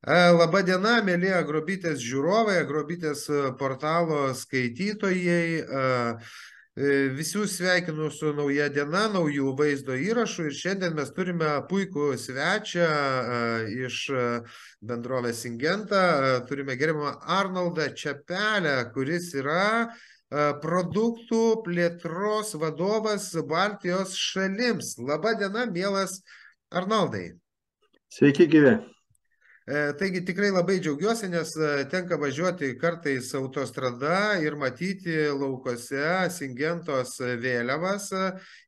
Labą dieną, mėly Agrobitės žiūrovai, Agrobitės portalo skaitytojai. Visus sveikinu su nauja diena, naujų vaizdo įrašų ir šiandien mes turime puikų svečią iš bendrovės Syngenta. Turime gerbiamą Arnoldą Čepelę, kuris yra produktų plėtros vadovas Baltijos šalims. Labą dieną, mielas Arnoldai. Sveiki, gyvi. Taigi tikrai labai džiaugiuosi, nes tenka važiuoti kartais autostrada ir matyti laukose Syngentos vėliavas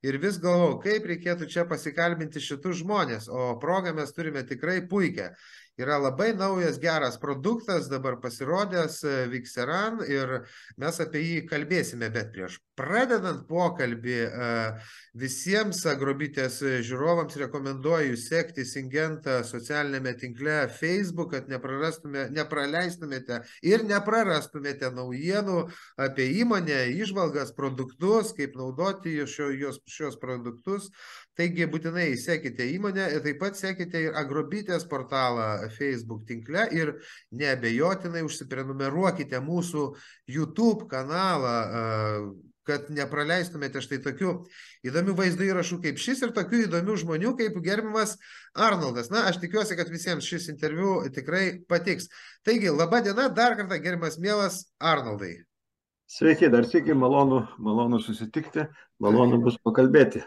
ir vis galvoju, kaip reikėtų čia pasikalbinti šitus žmonės, o progą mes turime tikrai puikią. Yra labai naujas geras produktas, dabar pasirodęs Vikseran ir mes apie jį kalbėsime, bet prieš pradedant pokalbį visiems Agrobitės žiūrovams rekomenduoju sekti Syngentą socialinėme tinkle Facebook, kad nepraleistumėte ir neprarastumėte naujienų apie įmonę, įžvalgas, produktus, kaip naudoti šios produktus. Taigi būtinai sekite įmonę ir taip pat sekite ir Agrobitės portalą Facebook tinkle ir neabejotinai užsiprenumeruokite mūsų YouTube kanalą, kad nepraleistumėte štai tokių įdomių vaizdo įrašų kaip šis ir tokių įdomių žmonių kaip gerbiamas Arnoldas. Na, aš tikiuosi, kad visiems šis interviu tikrai patiks. Taigi, laba diena, dar kartą gerbiamas mielas Arnoldai. Sveiki, dar sveiki, malonu susitikti, malonu bus pakalbėti.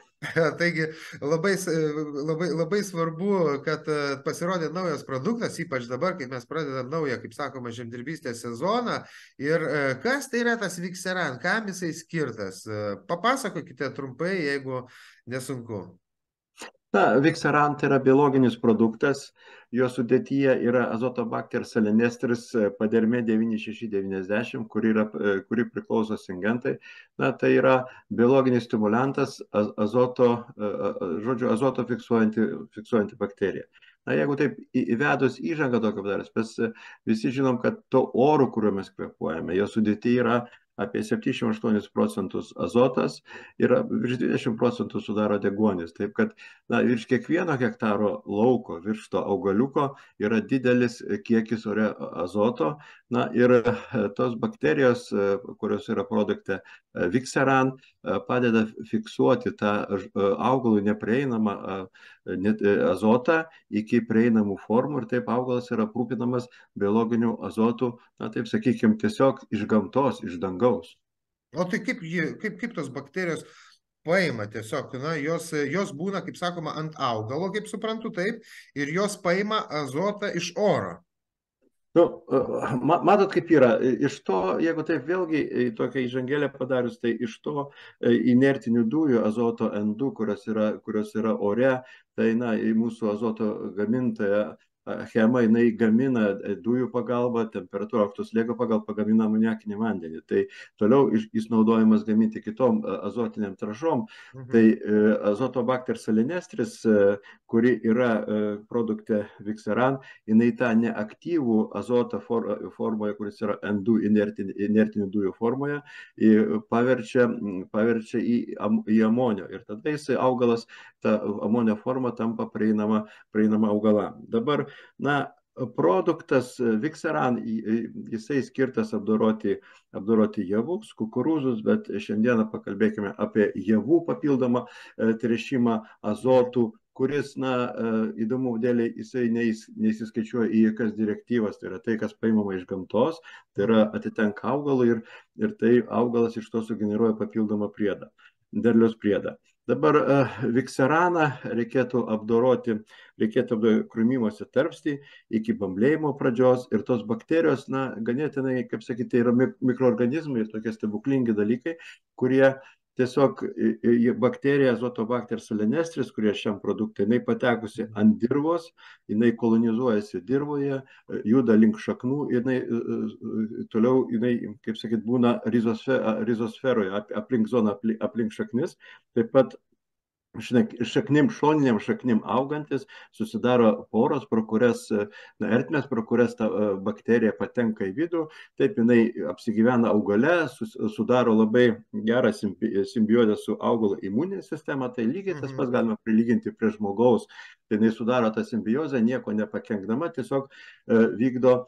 Taigi labai svarbu, kad pasirodė naujas produktas, ypač dabar, kai mes pradedam naują, kaip sakoma, žemdirbystės sezoną. Ir kas tai yra tas Vikseran, kam jisai skirtas? Papasakokite trumpai, jeigu nesunku. Na, Vikseran tai yra biologinis produktas, jo sudėtyje yra Azotobacter salinestris padermė 9690, kuri priklauso Syngentai. Na, tai yra biologinis stimulantas, azoto fiksuojanti bakterija. Na, jeigu taip įvedus įžangą tokio padarės, mes visi žinom, kad to oro, kuriuo mes kvėpuojame, jo sudėtyje yra apie 78% azotas ir virš 20% sudaro deguonis. Taip kad virš kiekvieno hektaro lauko, virš to augaliuko yra didelis kiekis ore azoto. Na ir tos bakterijos, kurios yra produkte Vikseran, padeda fiksuoti tą augalui neprieinamą azotą iki prieinamų formų ir taip augalas yra aprūpinamas biologiniu azotu, na taip sakykime, tiesiog iš gamtos, iš dangaus. O tai kaip tos bakterijos paima tiesiog, na, jos būna, kaip sakoma, ant augalo, kaip suprantu, taip, ir jos paima azotą iš oro. Nu, matot, kaip yra. Iš to, jeigu taip vėlgi tokią įžangėlę padarius, tai iš to inertinių dujų, azoto N2, kurios yra ore, tai mūsų azoto gamintoja Achema, jinai gamina dujų pagalba, temperatūrą, aukšto slėgio pagalba pagamina amoniakinį vandenį. Tai toliau jis naudojamas gaminti kitom azotiniam trąšom. Tai Azotobacter salinestris, kuri yra produkte Vikseran, jinai tą neaktyvų azotą formoje, kuris yra N2 inertinių dujų formoje, paverčia į amonio. Ir tada jisai augalas, ta amonio forma tampa prieinama augalam. Dabar, produktas Vikseran, jisai skirtas apdoroti javus, kukurūzus, bet šiandieną pakalbėkime apie javų papildomą tręšimą azotų, kuris, įdomu dėlei, jisai neįsiskaičiuoja į jokias direktyvas, tai yra tai, kas paimama iš gamtos, tai yra atitenka augalui ir tai augalas iš to sugeneruoja papildomą priedą, derliaus priedą. Dabar Vikseraną reikėtų apdoroti krūmymuose tarpstį iki bamblėjimo pradžios ir tos bakterijos, ganėtinai, kaip sakyti, yra mikroorganizmai ir tokie stebuklingi dalykai, kurie tiesiog bakterija Azotobacter salinestris, kurie šiam produktui, jinai patekusi ant dirvos, jinai kolonizuojasi dirvoje, juda link šaknų, jinai toliau, kaip sakyt, būna rizosferoje, aplink zoną, aplink šaknis, taip pat šaknim, šoniniam šaknim augantis, susidaro poros, pro kurias, ertmės, pro kurias ta bakterija patenka į vidų, taip jinai apsigyvena augale, sudaro labai gerą simbiozę su augalo imuninė sistema, tai lygiai tas pats galima prilyginti prie žmogaus, tai jinai sudaro tą simbiozę, nieko nepakenkdama, tiesiog vykdo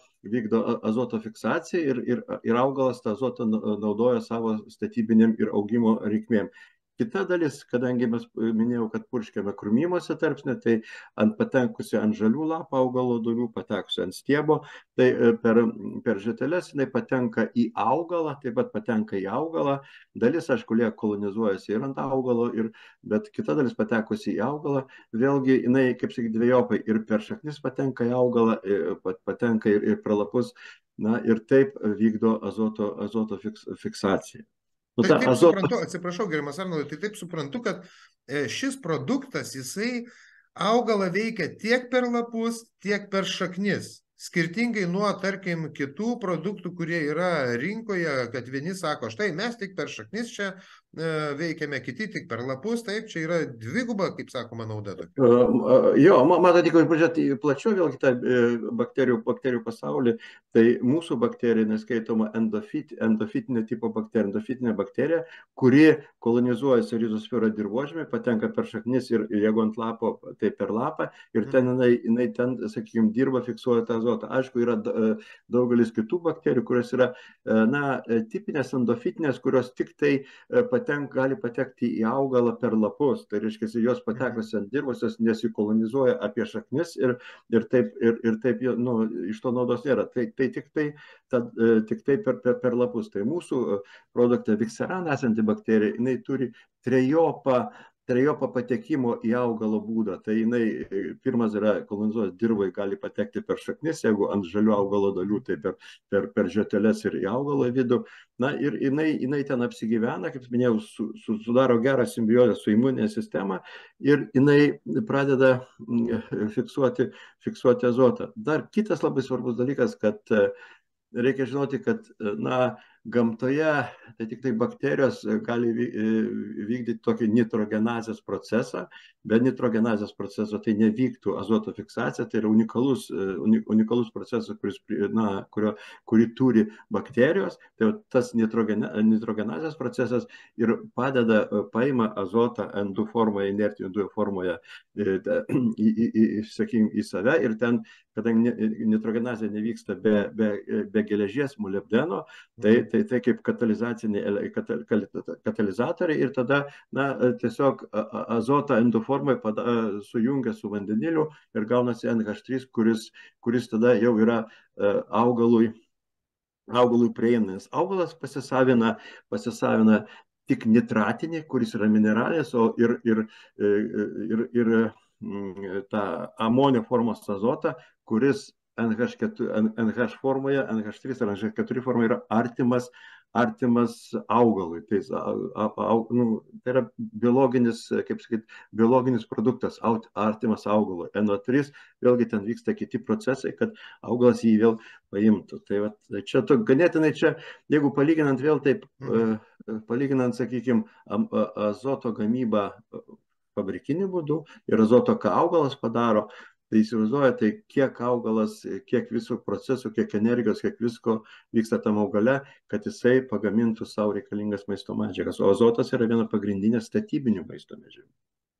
azoto fiksaciją ir augalas tą azotą naudoja savo statybinėm ir augimo reikmėm. Kita dalis, kadangi mes minėjau, kad purškiame krūmymuose tarpsnį, tai patenkusi ant žalių lapų augalo dalių, patekusi ant stiebo, tai per žeteles jinai patenka į augalą, taip pat patenka į augalą. Dalis, aišku, lieka kolonizuojasi ir ant augalo, bet kita dalis patekusi į augalą, vėlgi jinai, kaip sakyti, dviejopai ir per šaknis patenka į augalą, patenka ir per lapus, na ir taip vykdo azoto fiksaciją. Tai taip suprantu, atsiprašau, gerimas Arnoldai, tai taip suprantu, kad šis produktas, jisai augalą veikia tiek per lapus, tiek per šaknis. Skirtingai nuo, tarkim, kitų produktų, kurie yra rinkoje, kad vieni sako, štai mes tik per šaknis čia veikiame, kiti tik per lapus, taip, čia yra dviguba, kaip sakoma, nauda. Jo, matot, jeigu pažiūrėti plačiau vėlgi tą bakterijų pasaulį, tai mūsų bakterija neskaitoma endofitinė tipo bakterija, endofitinė bakterija, kuri kolonizuojasi rizosferoje dirvožemį, patenka per šaknis ir jeigu ant lapo, tai per lapą, ir ten jinai ten, sakykime, dirba, fiksuoja tą azotą. Aišku, yra daugelis kitų bakterijų, kurios yra, na, tipinės endofitinės, kurios tik tai gali patekti į augalą per lapus. Tai reiškia, jos patekusi ant dirvosios nesikolonizuoja apie šaknis ir taip nu, iš to naudos nėra. Tai tik tai per lapus. Tai mūsų produkte Vixaran esanti bakterija, jinai turi trejopą patekimo į augalo būdą. Tai jinai, pirmas yra kolonizuojas dirvai, gali patekti per šaknis, jeigu ant žalių augalo dalių, tai per žeteles ir į augalo vidų. Na ir jinai ten apsigyvena, kaip minėjau, sudaro gerą simbiozę su imuninė sistema ir jinai pradeda fiksuoti azotą. Dar kitas labai svarbus dalykas, kad reikia žinoti, kad, na, gamtoje tai tik tai bakterijos gali vykdyti tokį nitrogenazės procesą. Be nitrogenazės proceso tai nevyktų azoto fiksacija, tai yra unikalus procesas, kurį turi bakterijos. Tai tas nitrogenazės procesas ir paima azotą N2 formoje, inertinių dujų formoje į save, ir ten, kadangi nitrogenazė nevyksta be geležies, molibdeno, tai kaip katalizatoriai, ir tada, na, tiesiog azotą N2 formai sujungia su vandeniliu ir gaunasi NH3, kuris tada jau yra augalui prieinamas. Augalas pasisavina tik nitratinį, kuris yra mineralinis, o ir tą amonio formos azotą, kuris NH formoje, NH3 ar NH4 formoje yra artimas augalui. Tai yra biologinis, kaip sakyti, biologinis produktas, artimas augalui. NO3, vėlgi ten vyksta kiti procesai, kad augalas jį vėl paimtų. Tai čia ganėtinai čia, jeigu palyginant vėl taip, palyginant, sakykime, azoto gamybą fabrikiniu būdu ir azoto, ką augalas padaro, tai įsivaizduojate, kiek augalas, kiek visų procesų, kiek energijos, kiek visko vyksta tam augale, kad jisai pagamintų savo reikalingas maisto medžiagas. O azotas yra viena pagrindinė statybinių maisto medžiagų.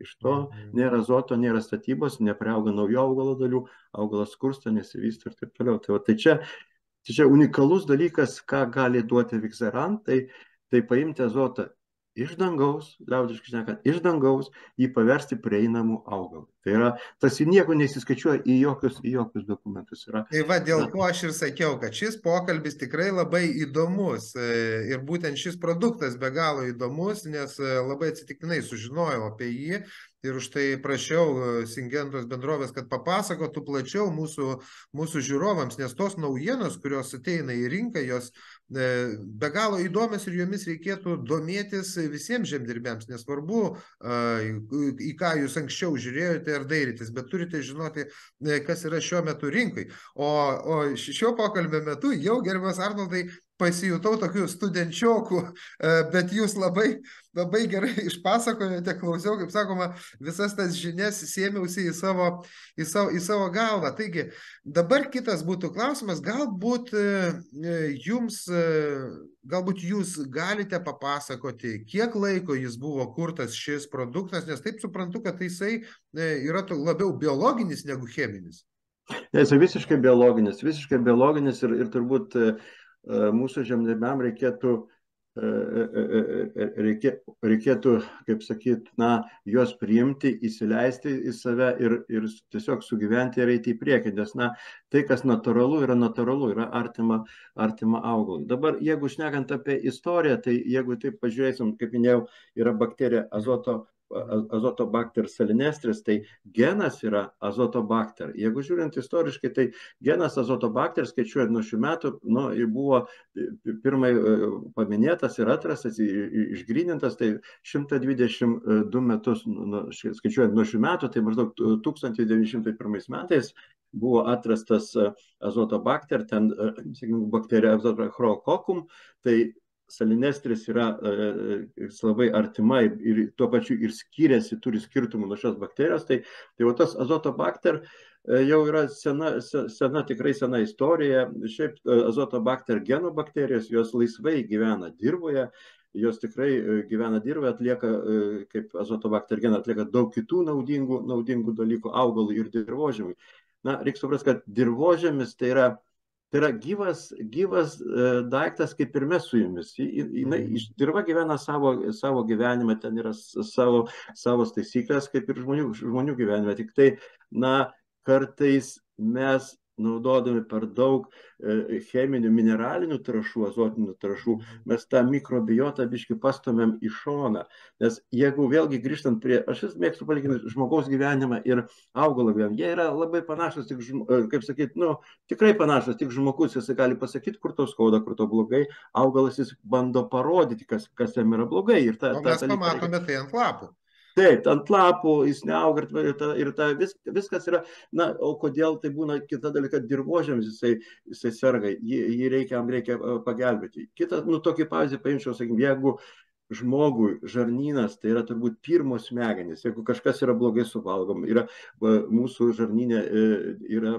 Iš to nėra azoto, nėra statybos, nepriauga naujų augalo dalių, augalas skursta, nesivysto ir taip toliau. Tai čia unikalus dalykas, ką gali duoti Vixaran, tai paimti azotą iš dangaus, liaudiškai šnekant, iš dangaus, jį paversti prieinamu augalu. Tai yra, tas nieko neįsiskaičiuoja į jokius dokumentus. Tai va, dėl ko aš ir sakiau, kad šis pokalbis tikrai labai įdomus ir būtent šis produktas be galo įdomus, nes labai atsitiktinai sužinojau apie jį ir už tai prašiau Syngentos bendrovės, kad papasakotų plačiau mūsų žiūrovams, nes tos naujienos, kurios ateina į rinką, jos be galo įdomios ir jomis reikėtų domėtis visiems žemdirbiams, nesvarbu, į ką jūs anksčiau žiūrėjote ar dairytis, bet turite žinoti, kas yra šiuo metu rinkai. O šio pokalbio metu jau, gerbiamas Arnoldai, pasijutau tokiu studenčioku, bet jūs labai, labai gerai išpasakojote, klausiau, kaip sakoma, visas tas žinias sėmiausi į savo galvą. Taigi, dabar kitas būtų klausimas, galbūt jūs galite papasakoti, kiek laiko jis buvo kurtas šis produktas, nes taip suprantu, kad jisai yra labiau biologinis negu cheminis. Jis visiškai biologinis ir turbūt mūsų žemdirbiam reikėtų, kaip sakyt, juos priimti, įsileisti į save ir tiesiog sugyventi ir eiti į priekį, nes, tai, kas natūralu, yra artima augalui. Dabar, jeigu šnekant apie istoriją, tai jeigu taip pažiūrėsim, kaip minėjau, yra bakterija Azotobacter salinestris, tai genas yra Azotobacter. Jeigu žiūrint istoriškai, tai genas Azotobacter, skaičiuojant nuo šių metų, buvo pirmai paminėtas ir atrastas, išgrynintas, tai 122 metus, skaičiuojant nuo šių metų, tai maždaug 1901 metais buvo atrastas Azotobacter, ten, sakykime, bakterija Azotobacter, tai salinestris yra labai artima ir tuo pačiu ir skiriasi, turi skirtumų nuo šios bakterijos. Tai va tas Azotobacter jau yra tikrai sena istorija. Šiaip Azotobacter geno bakterijos, jos laisvai gyvena dirvoje, jos tikrai gyvena dirvoje, atlieka, kaip Azotobacter geną, atlieka daug kitų naudingų dalykų augalui ir dirvožemiui. Reikia suprasti, kad dirvožemis tai yra gyvas daiktas, kaip ir mes su jumis. Dirva gyvena savo gyvenimą, ten yra savo taisyklės, kaip ir žmonių gyvenime. Tik tai, kartais mes naudodami per daug cheminių, mineralinių trąšų, azotinių trąšų, mes tą mikrobiotą biškį pastumėm į šoną. Nes jeigu vėlgi grįžtant prie, aš mėgstu palyginti žmogaus gyvenimą ir augalo gyvenimą, jie yra labai panašus, tik, kaip sakyti, tikrai panašus, tik žmogus, jis gali pasakyti, kur to skauda, kur to blogai, augalas jis bando parodyti, kas jam yra blogai. Ir o mes pamatome tai ant lapų. Taip, ant lapų jis neauga ir viskas yra, o kodėl tai būna, kita dalyka, dirvožėmis jisai serga, jį reikia pagelbėti. Kitą, tokį pavyzdį paimčiau, sakykime, jeigu žmogui žarnynas tai yra turbūt pirmos smegenys, jeigu kažkas yra blogai suvalgoma, mūsų žarnyne yra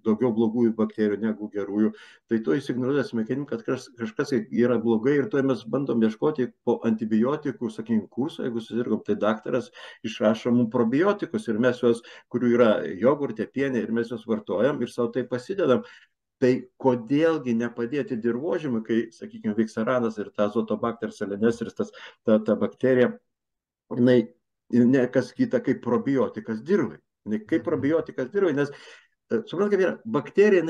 daugiau blogųjų bakterijų negu gerųjų, tai to įsignaluoja smegenim, kad kažkas yra blogai ir to mes bandom ieškoti po antibiotikų, sakykime, kurso, jeigu susirgom, tai daktaras išrašo mums probiotikus ir mes juos, kurių yra jogurte, piene, ir mes juos vartojam ir savo tai pasidedam. Tai kodėlgi nepadėti dirvožemiui, kai, sakykime, viksaranas ir ta Azotobacter salinestris, ta bakterija, ne kas kita kaip probiotikas dirvai. Kaip probiotikas dirvai, nes, suprantate, kaip yra, bakterija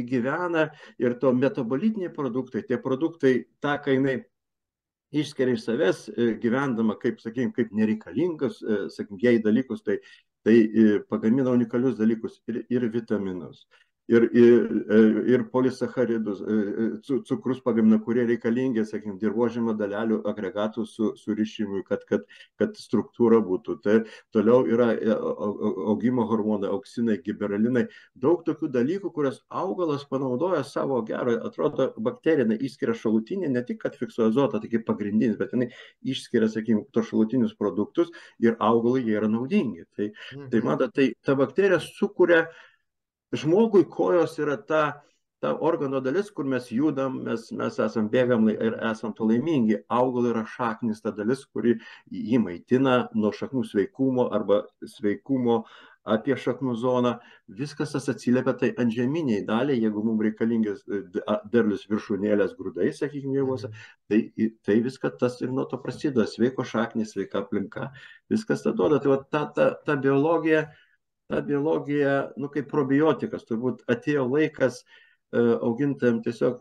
gyvena ir to metabolitiniai produktai, tie produktai, ką jinai išskiria iš savęs, gyvendama kaip, sakykime, kaip nereikalingas, sakykime, jai dalykus, tai pagamina unikalius dalykus ir vitaminus. Ir polisacharidus, cukrus pagamina, kurie reikalingi, sakykime, dirvožemio dalelių agregatų surišimui, kad struktūra būtų. Tai toliau yra augimo hormonai, auksinai, giberalinai, daug tokių dalykų, kurias augalas panaudoja savo gerą, atrodo, bakterija išskiria šalutinį, ne tik, kad fiksuoja azotą, tai kaip pagrindinis, bet jinai išskiria, sakykime, tos šalutinius produktus ir augalui jie yra naudingi. Tai matote, ta bakterija sukuria žmogui, kojos yra ta organo dalis, kur mes judam, mes esam bėgam ir esam to laimingi. Augalai yra šaknis ta dalis, kuri jį maitina nuo šaknų sveikumo arba sveikumo apie šaknų zoną. Viskas tas atsiliepia tai antžeminiai daliai, jeigu mums reikalingas derlius viršūnėlės grūdai, sakykime, javuose, tai viskas tas ir nuo to prasideda. Sveiko šaknis, sveika aplinka, viskas tą duoda. Tai ta biologija, kaip probiotikas, turbūt atėjo laikas augintojams tiesiog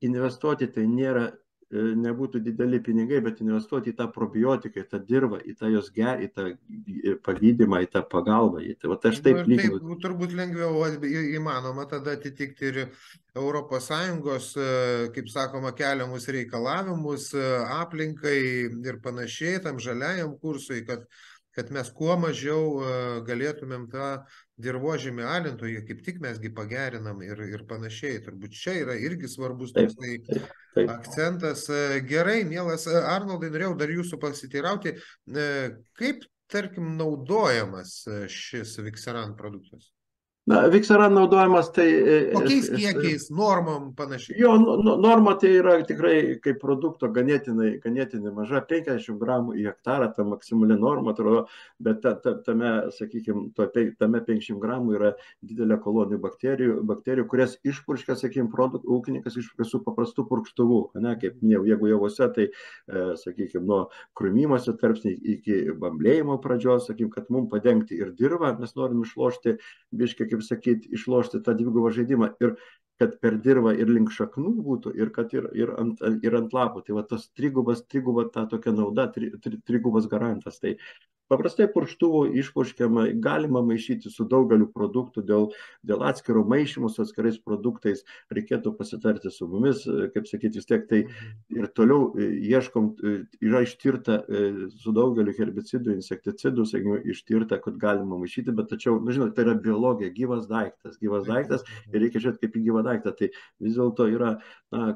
investuoti, tai nebūtų dideli pinigai, bet investuoti į tą probiotiką, į tą dirvą, į tą jos į tą pagydymą, į tą pagalbą. Tai aš taip lyginu. Taip turbūt lengviau įmanoma tada atitikti ir ES, kaip sakoma, keliamus reikalavimus aplinkai ir panašiai, tam žaliajam kursui, kad mes kuo mažiau galėtumėm tą dirvožėmį alintų, kaip tik mesgi pagerinam ir panašiai. Turbūt čia yra irgi svarbus Taip, toksai taip, taip. akcentas. Gerai, mielas Arnoldai, norėjau dar jūsų pasiteirauti, kaip, tarkim, naudojamas šis Vikseran produktas? Na, Vikseran naudojimas tai Kokiais kiekiais, normom, panašiai? jo norma tai yra tikrai kaip produkto ganėtinai maža, 50 gramų į hektarą, ta maksimali norma, atrodo, bet tame, sakykime, tame 50 gramų yra didelė kolonijų bakterijų, kurias išpurškia, sakykime, ūkininkas išpurškia su paprastu purkštuvu, ne, kaip minėjau, jeigu javose, tai, sakykime, nuo krūmimosi tarpsnį iki bamblėjimo pradžios, sakykime, kad mums padengti ir dirvą, mes norim išlošti, biškai, kaip sakyti, išlošti tą dvigubą žaidimą ir kad per dirvą ir link šaknų būtų, ir kad ir ant lapų. Tai va tas triguba ta tokia nauda, trigubas garantas. Tai paprastai purkštuvo išpurškiama, galima maišyti su daugeliu produktų, dėl atskiro maišymo su atskirais produktais reikėtų pasitarti su mumis, kaip sakyti, vis tiek tai ir toliau ieškom, yra ištirta su daugeliu herbicidų, insekticidų, sakykime, ištirta, kad galima maišyti, bet tačiau, žinot, tai yra biologija, gyvas daiktas ir reikia žiūrėti kaip į gyvą daiktą. Tai vis dėlto yra, na,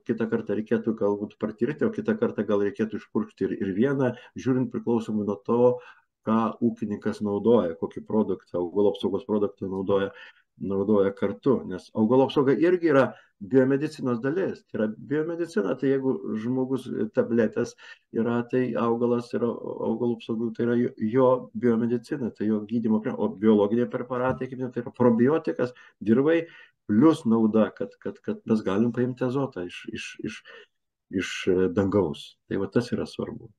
kitą kartą reikėtų galbūt partirti, o kitą kartą gal reikėtų išpurkšti ir vieną, žiūrint priklausomai nuo to, ką ūkininkas naudoja, kokį produktą, augalų apsaugos produktą naudoja kartu, nes augalų apsauga irgi yra biomedicinos dalis. Tai yra biomedicina, tai jeigu žmogus tabletės yra, tai augalas yra augalų apsaugų, tai yra jo biomedicina, tai jo gydymo, o biologiniai preparatai, kaip tai yra probiotikas, dirvai, plus nauda, kad mes galim paimti azotą iš dangaus. Tai va tas yra svarbu.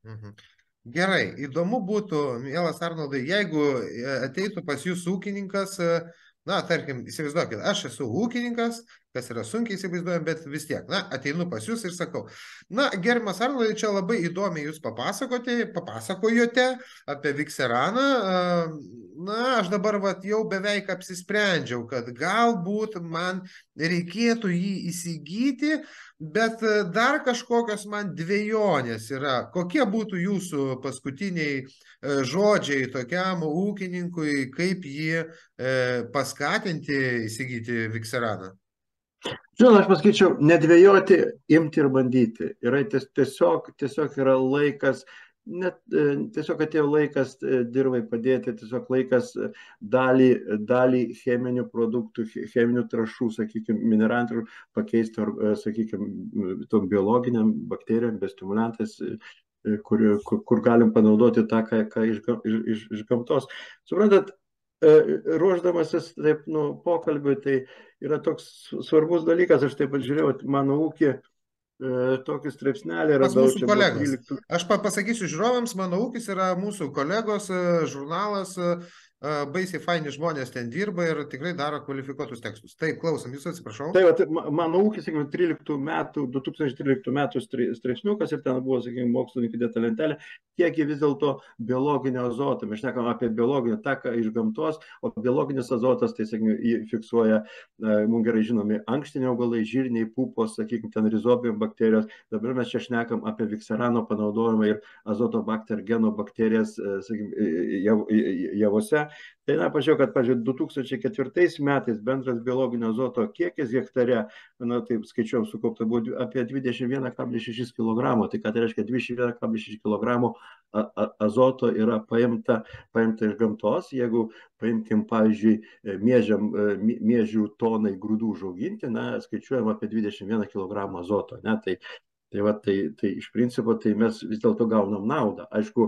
Gerai, įdomu būtų, mielas Arnoldai, jeigu ateitų pas jūs ūkininkas, na, tarkim, įsivaizduokit, aš esu ūkininkas, kas yra sunkiai įsivaizduojam, bet vis tiek, na, ateinu pas jūs ir sakau, na, gerbiamas Arnoldai, čia labai įdomiai jūs papasakojote apie Vikseraną, na, aš dabar vat jau beveik apsisprendžiau, kad galbūt man reikėtų jį įsigyti, bet dar kažkokios man dvejonės yra. Kokie būtų jūsų paskutiniai žodžiai tokiam ūkininkui, kaip jį paskatinti įsigyti Vikseraną? Žinoma, aš pasakyčiau, nedvejoti, imti ir bandyti. Yra tiesiog yra laikas, tiesiog atėjo laikas dirvai padėti, tiesiog laikas dalį cheminių produktų, cheminių trąšų, sakykime, mineralų pakeisti, sakykime, tom biologiniam bakterijom, bestimulantais, kur galim panaudoti tą, ką iš gamtos. Suprantat, ruoždamasis taip, pokalbiui, tai yra toks svarbus dalykas, aš taip pat žiūrėjau, mano ūkį, tokį straipsnelį Pas radau. mūsų kolegos. Aš pasakysiu žiūrovams, mano ūkis yra mūsų kolegos žurnalas, baisiai faini žmonės ten dirba ir tikrai daro kvalifikuotus tekstus. Taip, klausom, jūsų atsiprašau. Tai mano ūkis, sakykime, 2013 metų straipsniukas ir ten buvo, sakykime, mokslininkų dėta lentelė, kiek vis dėlto biologinio azoto. Mes šnekam apie biologinį taką iš gamtos, o biologinis azotas, tai, sakykime, fiksuoja mums gerai žinomi ankštiniai augalai, žirniai, pupos, sakykime, ten rizobijom bakterijos. Dabar mes čia šnekam apie Vikserano panaudojimą ir azotobakter geno bakterijas, sakykime, javose. Tai, na, pažiūrėjau, kad, pažiūrėjau, 2004 metais bendras biologinio azoto kiekis hektare, na, taip skaičiuom, sukaupta buvo apie 21,6 kg. Tai ką tai reiškia, 21,6 kg azoto yra paimta iš gamtos. Jeigu paimkim, pavyzdžiui, miežių tonai grūdų užauginti, na, skaičiuojam apie 21 kg azoto. Ne, tai iš principo tai mes vis dėlto gaunam naudą. Aišku,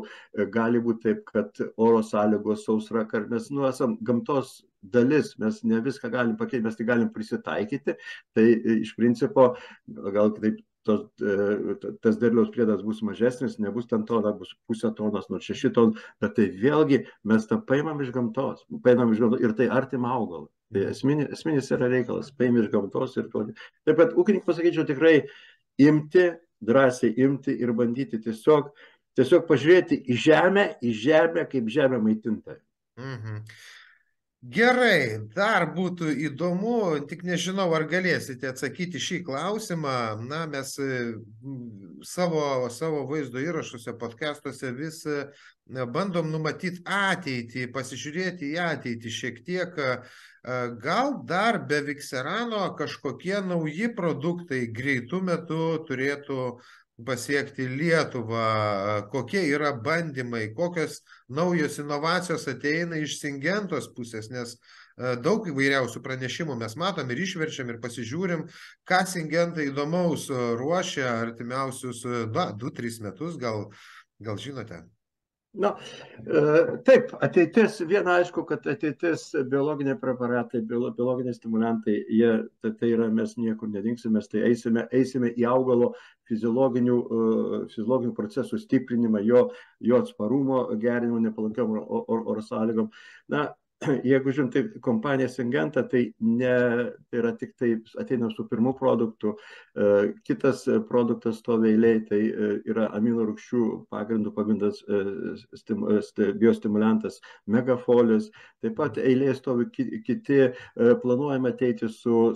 gali būti taip, kad oro sąlygos, sausra, kad mes esam gamtos dalis, mes ne viską galim pakeisti, mes tai galim prisitaikyti. Tai iš principo gal taip tas derliaus priedas bus mažesnis, nebus ten tona, bus pusę tonos, nors 6 tonų, bet tai vėlgi mes tą paimam iš gamtos ir tai artima augalą. Tai esminis yra reikalas, paimam iš gamtos ir taip pat ūkininkai, pasakyčiau, tikrai drąsiai imti ir bandyti tiesiog pažiūrėti į žemę, kaip žemė maitinta. Gerai, dar būtų įdomu, tik nežinau, ar galėsite atsakyti šį klausimą. Na, mes savo vaizdo įrašuose, podcastuose vis bandom numatyti ateitį, pasižiūrėti į ateitį šiek tiek. Gal dar be Vikserano kažkokie nauji produktai greitų metų turėtų pasiekti Lietuvą, kokie yra bandymai, kokios naujos inovacijos ateina iš Singentos pusės, nes daug įvairiausių pranešimų mes matom ir išverčiam ir pasižiūrim, ką Singenta įdomaus ruošia artimiausius 2-3 metus, gal žinote? Na, taip, ateitis, viena aišku, kad ateitis biologiniai preparatai, biologiniai stimulantai, tai yra mes niekur nedingsime, tai eisime į augalo fiziologinių procesų stiprinimą, jo atsparumo gerinimą nepalankiom oro sąlygom. Na, jeigu žiūrint, tai kompanija Syngenta, tai yra tik tai ateina su pirmu produktu. Kitas produktas stovi eilėj, tai yra amino rūgščių pagrindų pagamintas biostimulantas Megafolis. Taip pat eilėje stovi kiti, planuojama ateiti su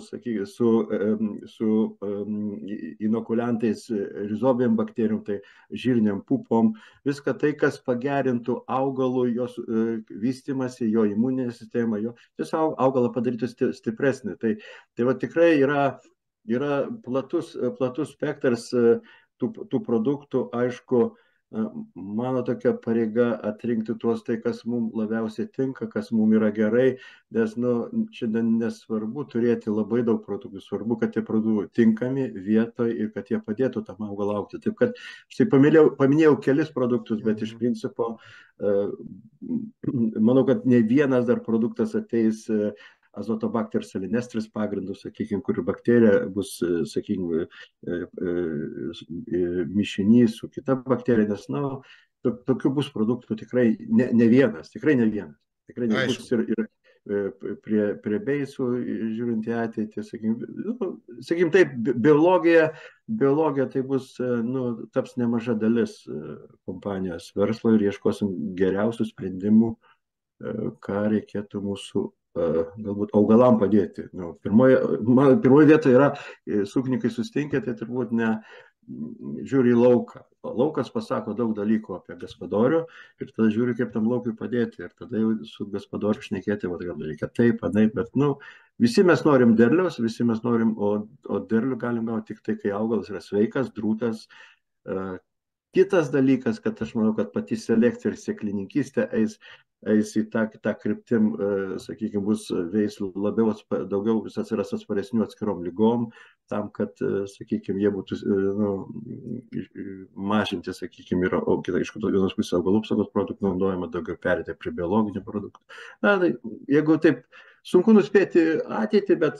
inokuliantais rizobijom bakterijom, tai žirniam pupom. Viską tai, kas pagerintų augalų, jos vystimasi, jo imuninę sistemą, tiesiog augalą padarytų stipresnį. Tai va tikrai yra platus spektras tų produktų, aišku, mano tokia pareiga atrinkti tuos tai, kas mums labiausiai tinka, kas mums yra gerai, nes šiandien nesvarbu turėti labai daug produktų, svarbu, kad tie produktai tinkami vietoje ir kad jie padėtų tam augalą augti. Taip kad štai paminėjau kelis produktus, bet iš principo manau, kad ne vienas dar produktas ateis Azotobacter salinestris pagrindu, sakykime, kur bakterija bus, sakykime, mišinys su kita bakterija, nes, tokių bus produktų tikrai ne vienas, tikrai ne vienas. Tikrai nebus ir prie Beisų, žiūrint į ateitį, sakykime, taip, biologija tai bus, taps nemaža dalis kompanijos verslo ir ieškosim geriausių sprendimų, ką reikėtų mūsų galbūt augalam padėti. Pirmoje vietoje yra, su ūkininkai susitinkę, tai turbūt ne žiūri į lauką. Laukas pasako daug dalykų apie gaspadorių ir tada žiūri, kaip tam laukui padėti. Ir tada jau su gaspadoriu šnekėti, gal reikia taip, anaip, bet visi mes norim derliaus, visi mes norim, o derlių galim gauti tik tai, kai augalas yra sveikas, drūtas. Kitas dalykas, kad aš manau, kad pati selekcija ir sėklininkystė eis į tą kryptim, sakykime, bus veislių daugiau vis atsiras atsparesnių atskirom lygom, tam, kad, sakykime, jie būtų mažinti, sakykime, ir iš vienos pusės augalų apsaugos produktų naudojimą, daugiau perėti prie biologinių produktų. Na, jeigu taip sunku nuspėti ateitį, bet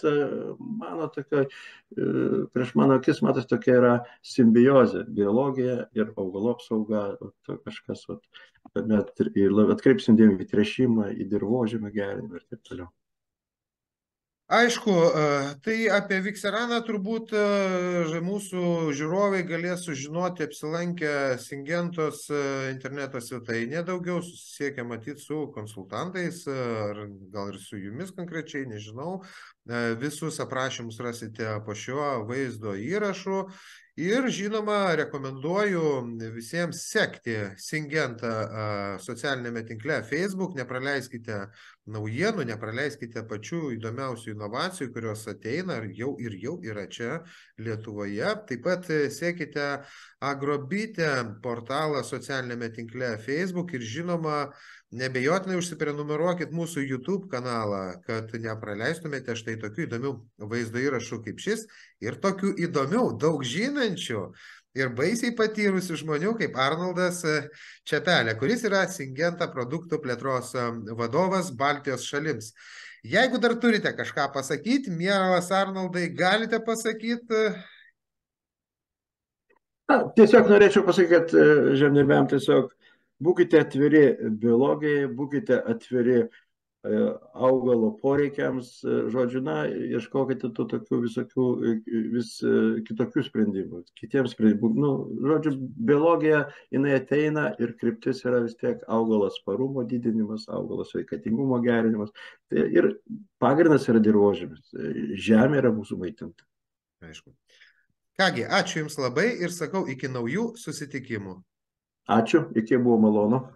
prieš mano akis matos tokia yra simbiozė, biologija ir augalų apsauga, kažkas, ir atkreipsim dėmesį į tręšimą, į dirvožemio gerinimą ir taip toliau. Aišku, tai apie Vikseraną turbūt mūsų žiūrovai galės sužinoti apsilankę Singentos interneto svetainėje, daugiau susisiekę matyti su konsultantais, ar gal ir su jumis konkrečiai, nežinau. Visus aprašymus rasite po šiuo vaizdo įrašu. Ir žinoma, rekomenduoju visiems sekti Singentą socialinėme tinkle Facebook, nepraleiskite naujienų, nepraleiskite pačių įdomiausių inovacijų, kurios ateina ir jau yra čia Lietuvoje. Taip pat sekite Agrobite portalą socialinėme tinkle Facebook ir žinoma, nebejotinai užsiprenumeruokit mūsų YouTube kanalą, kad nepraleistumėte štai tokių įdomių vaizdo įrašų kaip šis ir tokių įdomių, daug žinančių ir baisiai patyrusių žmonių kaip Arnoldas Čepelė, kuris yra Singenta produktų plėtros vadovas Baltijos šalims. Jeigu dar turite kažką pasakyti, mielas Arnoldai, galite pasakyti? Tiesiog norėčiau pasakyti, kad žemdirbiam tiesiog būkite atviri biologijai, būkite atviri augalo poreikiams, žodžiu, na, ieškokite tų tokių visokių vis kitokių sprendimų, kitiems sprendimų. Nu, žodžiu, biologija, jinai ateina ir kryptis yra vis tiek augalo atsparumo didinimas, augalo sveikatingumo gerinimas. Tai ir pagrindas yra dirvožemis. Žemė yra mūsų maitinta. Aišku. Kągi, ačiū Jums labai ir sakau iki naujų susitikimų. Ačiū, iki buvo malonu.